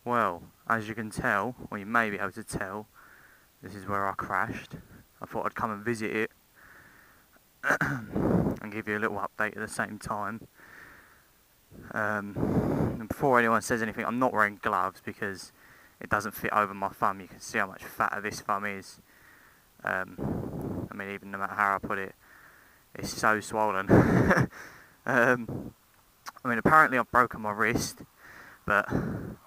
Well, as you can tell, or you may be able to tell, this is where I crashed. I thought I'd come and visit it and give you a little update at the same time. And before anyone says anything, I'm not wearing gloves because it doesn't fit over my thumb. You can see how much fatter this thumb is. I mean, even no matter how I put it, it's so swollen. I mean, apparently I've broken my wrist, but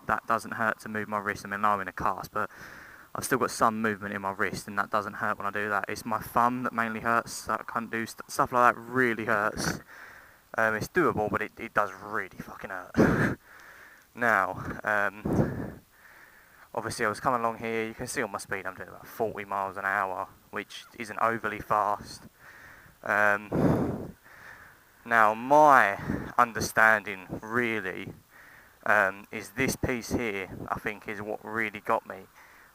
that doesn't hurt to move my wrist. I mean, I'm in a cast, but I've still got some movement in my wrist, and that doesn't hurt when I do that. It's my thumb that mainly hurts. I can't do stuff like that. Really hurts. It's doable, but it does really fucking hurt. Now, obviously I was coming along here. You can see on my speed I'm doing about 40 miles an hour, which isn't overly fast. Now, my understanding really is this piece here, I think, is what really got me.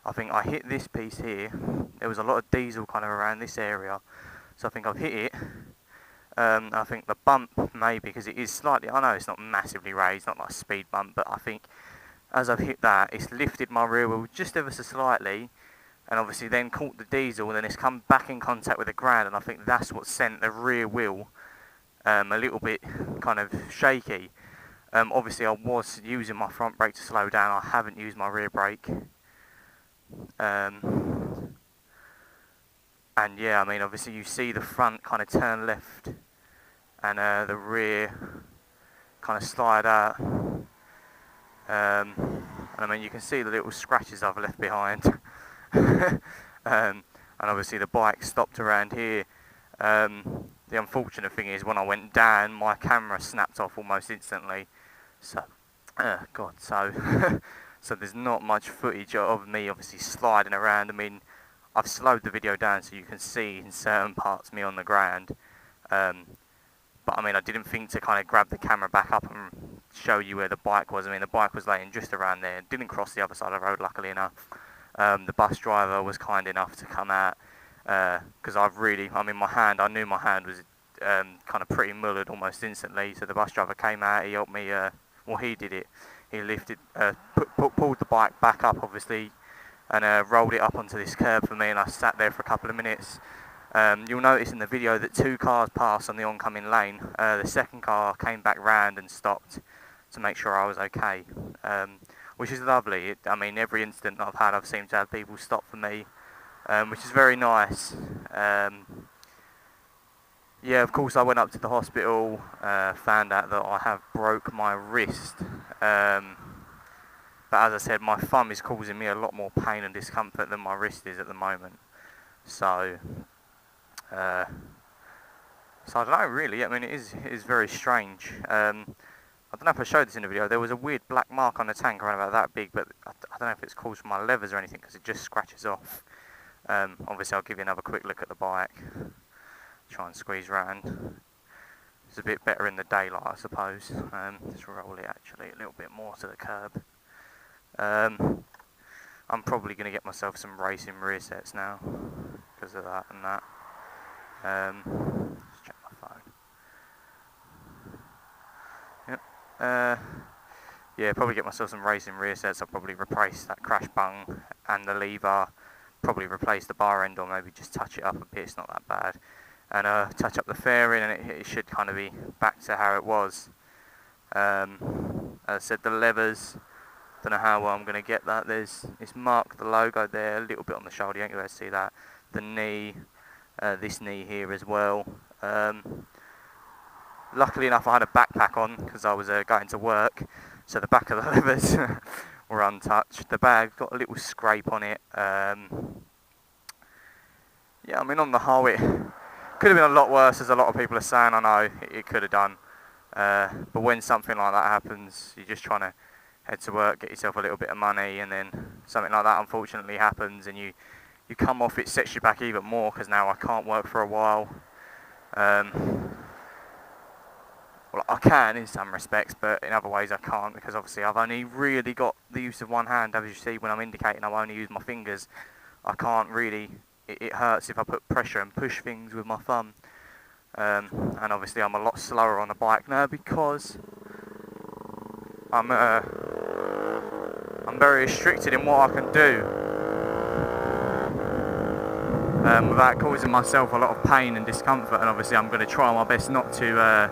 I think I hit this piece here. There was a lot of diesel kind of around this area, so I think I've hit it. I think the bump, maybe, because it is slightly, I know it's not massively raised, not like a speed bump, but I think as I've hit that, it's lifted my rear wheel just ever so slightly, and obviously then caught the diesel, and then it's come back in contact with the ground, and I think that's what sent the rear wheel a little bit kind of shaky. Obviously I was using my front brake to slow down. I haven't used my rear brake. And yeah, I mean, obviously you see the front kind of turn left and the rear kind of slide out. And I mean, you can see the little scratches I've left behind. And obviously the bike stopped around here. The unfortunate thing is when I went down, my camera snapped off almost instantly. So, God, so so there's not much footage of me obviously sliding around. I mean, I've slowed the video down so you can see in certain parts me on the ground. But I mean, I didn't think to kind of grab the camera back up and show you where the bike was. I mean, the bike was laying just around there. Didn't cross the other side of the road, luckily enough. The bus driver was kind enough to come out because I knew my hand was kind of pretty mullered almost instantly. So the bus driver came out. He helped me. He did it. He lifted, pulled the bike back up, obviously, and rolled it up onto this curb for me, and I sat there for a couple of minutes. You'll notice in the video that 2 cars passed on the oncoming lane. The second car came back round and stopped to make sure I was okay, which is lovely. I mean, every incident I've had, I've seemed to have people stop for me, which is very nice. Yeah, of course I went up to the hospital, found out that I have broke my wrist. But as I said, my thumb is causing me a lot more pain and discomfort than my wrist is at the moment. So I don't know really, I mean it is very strange. I don't know if I showed this in the video, there was a weird black mark on the tank around about that big, but I don't know if it's caused from my levers or anything because it just scratches off. Obviously I'll give you another quick look at the bike, try and squeeze round. It's a bit better in the daylight I suppose. Let's roll it actually a little bit more to the curb. I'm probably going to get myself some racing rear sets now because of that and that. Let's check my phone. Yep. Yeah, probably get myself some racing rear sets. I'll probably replace that crash bung and the lever. Probably replace the bar end or maybe just touch it up a bit. It's not that bad. And touch up the fairing and it should kind of be back to how it was. As I said, the levers. Don't know how well I'm going to get that. It's marked the logo there a little bit on the shoulder. You ain't going to see that. The knee, this knee here as well. Luckily enough, I had a backpack on because I was going to work, so the back of the levers were untouched. The bag got a little scrape on it. Yeah, I mean on the whole, it could have been a lot worse, as a lot of people are saying. I know it could have done, but when something like that happens, you're just trying to head to work, get yourself a little bit of money, and then something like that unfortunately happens and you come off, it sets you back even more because now I can't work for a while. Well, I can in some respects, but in other ways I can't because obviously I've only really got the use of one hand. As you see when I'm indicating, I've only used my fingers. I can't really, it hurts if I put pressure and push things with my thumb. And obviously I'm a lot slower on the bike now because I'm I'm very restricted in what I can do without causing myself a lot of pain and discomfort, and obviously I'm going to try my best not to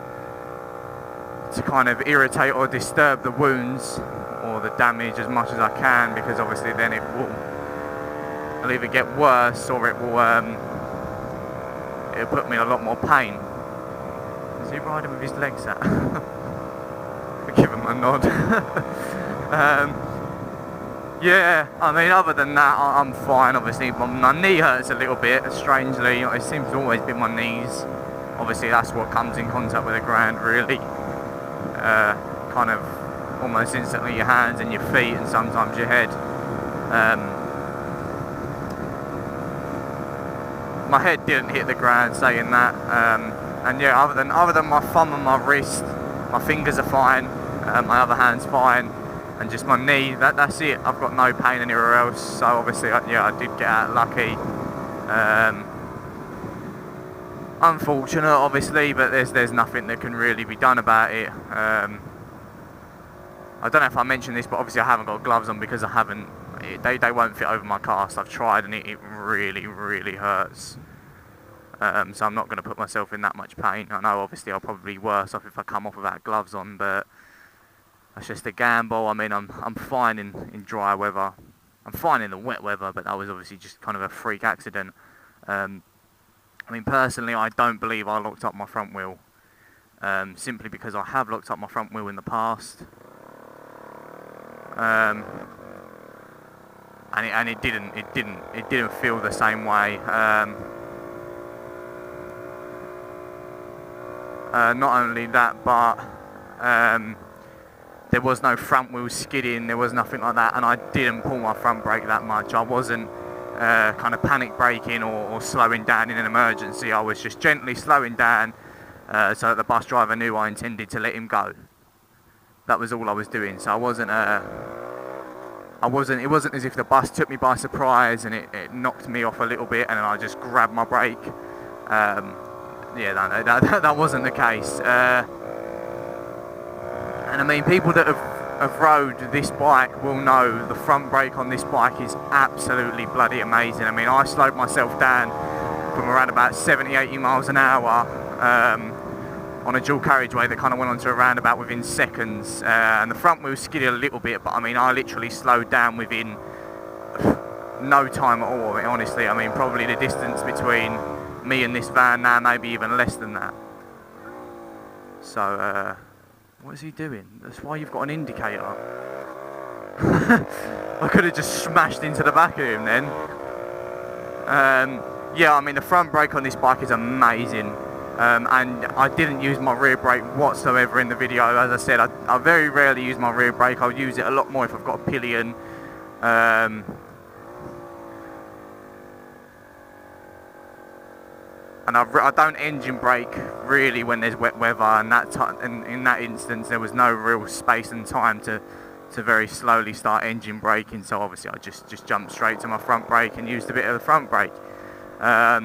kind of irritate or disturb the wounds or the damage as much as I can, because obviously then it'll either get worse or it'll put me in a lot more pain. Is he riding with his legs out? Give him a nod. Yeah, I mean, other than that, I'm fine. Obviously, my knee hurts a little bit, strangely. It seems to always be my knees. Obviously, that's what comes in contact with the ground, really. Kind of almost instantly your hands and your feet, and sometimes your head. My head didn't hit the ground, saying that. And yeah, other than my thumb and my wrist, my fingers are fine. My other hand's fine. And just my knee, that's it. I've got no pain anywhere else. So obviously, yeah, I did get out lucky. Unfortunate, obviously, but there's nothing that can really be done about it. I don't know if I mentioned this, but obviously I haven't got gloves on because I haven't. They won't fit over my cast. I've tried, and it really, really hurts. So I'm not going to put myself in that much pain. I know, obviously, I'll probably be worse off if I come off without gloves on, but that's just a gamble. I mean, I'm fine in dry weather. I'm fine in the wet weather, but that was obviously just kind of a freak accident. I mean, personally, I don't believe I locked up my front wheel, simply because I have locked up my front wheel in the past, and it didn't feel the same way. Not only that, but there was no front wheel skidding, there was nothing like that, and I didn't pull my front brake that much. I wasn't kind of panic braking or slowing down in an emergency. I was just gently slowing down so that the bus driver knew I intended to let him go. That was all I was doing. So it wasn't as if the bus took me by surprise and it knocked me off a little bit and then I just grabbed my brake. Yeah, that wasn't the case. And I mean, people that have rode this bike will know the front brake on this bike is absolutely bloody amazing. I mean, I slowed myself down from around about 70, 80 miles an hour on a dual carriageway that kind of went onto a roundabout within seconds. And the front wheel skidded a little bit, but I mean, I literally slowed down within no time at all. I mean, honestly, I mean, probably the distance between me and this van now, maybe even less than that. So, what is he doing? That's why you've got an indicator. I could have just smashed into the back of him then. Yeah, I mean, the front brake on this bike is amazing. And I didn't use my rear brake whatsoever in the video. As I said, I very rarely use my rear brake. I'll use it a lot more if I've got a pillion. And I don't engine brake really when there's wet weather, and in that instance there was no real space and time to very slowly start engine braking, so obviously I just jumped straight to my front brake and used a bit of the front brake. I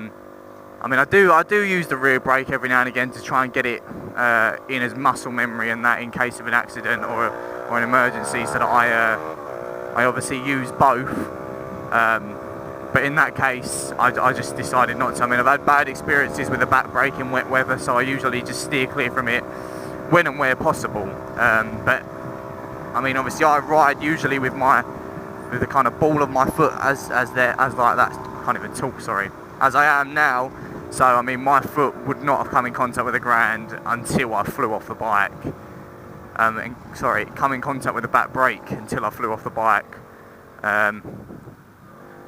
mean, I do use the rear brake every now and again to try and get it in as muscle memory and that in case of an accident or an emergency, so that I obviously use both. But in that case, I just decided not to. I mean, I've had bad experiences with the back brake in wet weather, so I usually just steer clear from it when and where possible. But I mean, obviously, I ride usually with the kind of ball of my foot as like that. Can't even talk. Sorry. As I am now. So I mean, my foot would not have come in contact with the ground until I flew off the bike. Come in contact with the back brake until I flew off the bike.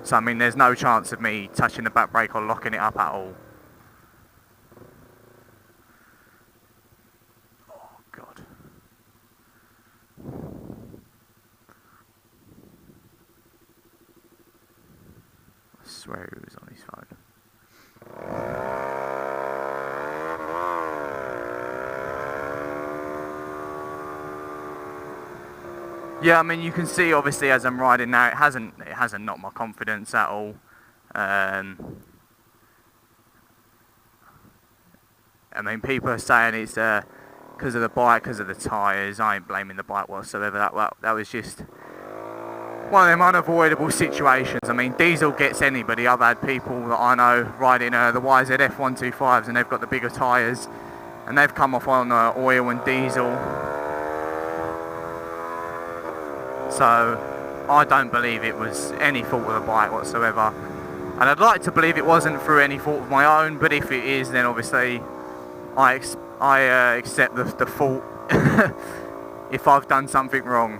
So I mean, there's no chance of me touching the back brake or locking it up at all. Oh God. I swear he was on his phone. Yeah, I mean, you can see obviously as I'm riding now, it hasn't knocked my confidence at all. I mean, people are saying it's because of the bike, because of the tyres. I ain't blaming the bike whatsoever. That was just one of them unavoidable situations. I mean, diesel gets anybody. I've had people that I know riding the YZF 125s and they've got the bigger tyres and they've come off on oil and diesel. So I don't believe it was any fault of the bike whatsoever. And I'd like to believe it wasn't through any fault of my own, but if it is, then obviously I accept the fault if I've done something wrong.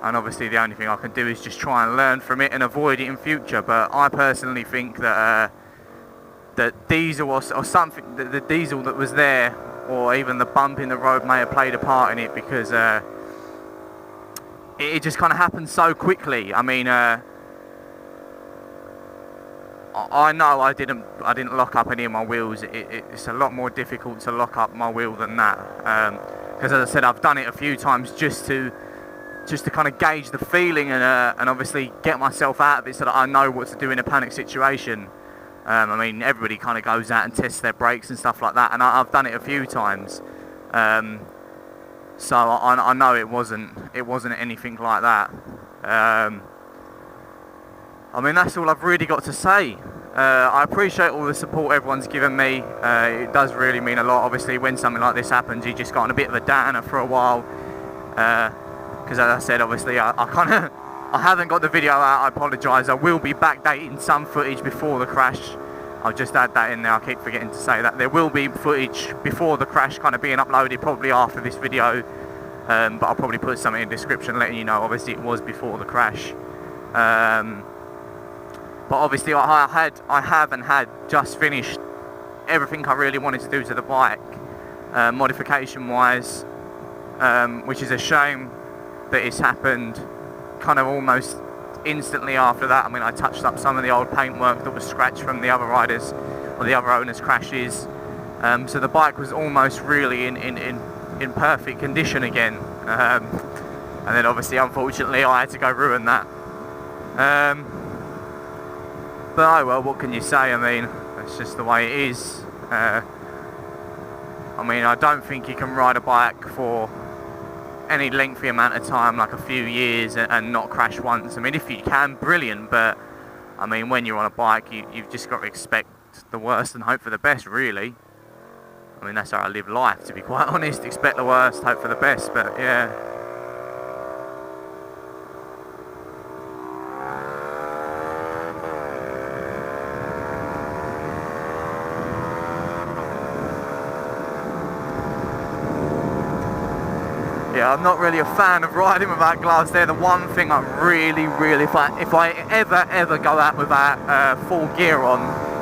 And obviously the only thing I can do is just try and learn from it and avoid it in future. But I personally think that that diesel or something, the diesel that was there, or even the bump in the road, may have played a part in it, because it just kind of happened so quickly. I mean, I know I didn't lock up any of my wheels. It's a lot more difficult to lock up my wheel than that, because as I said, I've done it a few times just to kind of gauge the feeling and obviously get myself out of it so that I know what to do in a panic situation. I mean, everybody kind of goes out and tests their brakes and stuff like that, and I've done it a few times. So I know it wasn't anything like that. I mean, that's all I've really got to say. I appreciate all the support everyone's given me. It does really mean a lot. Obviously, when something like this happens, you just got on a bit of a downer for a while. Because as I said, obviously, I haven't got the video out. I apologise. I will be backdating some footage before the crash. I'll just add that in there. I keep forgetting to say that. There will be footage before the crash kind of being uploaded, probably after this video. But I'll probably put something in the description letting you know, obviously, it was before the crash. But obviously I have and had just finished everything I really wanted to do to the bike, modification wise, which is a shame that it's happened kind of almost instantly after that. I mean, I touched up some of the old paintwork that was scratched from the other riders or the other owners' crashes, so the bike was almost really in perfect condition again, and then obviously unfortunately I had to go ruin that. But oh well, what can you say? I mean, that's just the way it is. I mean, I don't think you can ride a bike for any lengthy amount of time, like a few years, and not crash once. I mean, if you can, brilliant, but I mean, when you're on a bike, you've just got to expect the worst and hope for the best, really. I mean, that's how I live life, to be quite honest. Expect the worst, hope for the best, but yeah. Yeah, I'm not really a fan of riding without gloves. They're the one thing I really, if I ever go out without full gear on,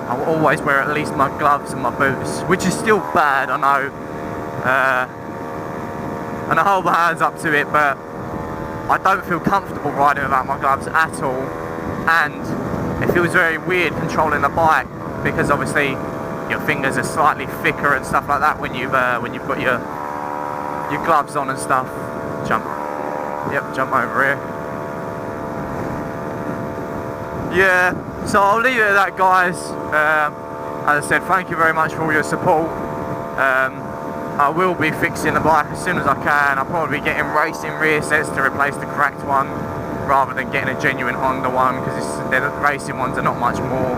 I will always wear at least my gloves and my boots, which is still bad, I know. And I hold my hands up to it, but I don't feel comfortable riding without my gloves at all. And it feels very weird controlling the bike, because obviously your fingers are slightly thicker and stuff like that when you've got your gloves on and stuff. Jump over here. Yeah, so I'll leave it at that, guys. As I said, thank you very much for all your support. I will be fixing the bike as soon as I can. I'll probably be getting racing rear sets to replace the cracked one, rather than getting a genuine Honda one, because the racing ones are not much more,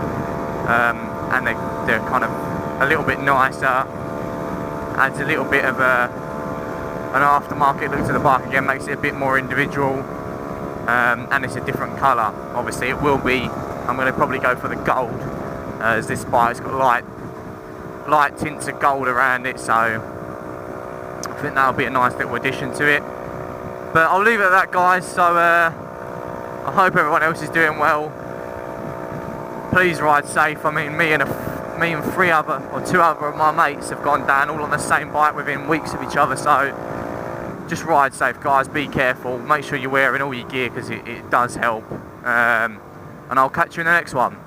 and they're kind of a little bit nicer. Adds a little bit of an aftermarket look to the bike again, makes it a bit more individual, and it's a different colour. Obviously it will be, I'm going to probably go for the gold, as this bike's got light tints of gold around it, so I think that'll be a nice little addition to it. But I'll leave it at that, guys. So I hope everyone else is doing well. Please ride safe. I mean, me and two other of my mates have gone down all on the same bike within weeks of each other, so just ride safe, guys. Be careful, make sure you're wearing all your gear, because it does help, and I'll catch you in the next one.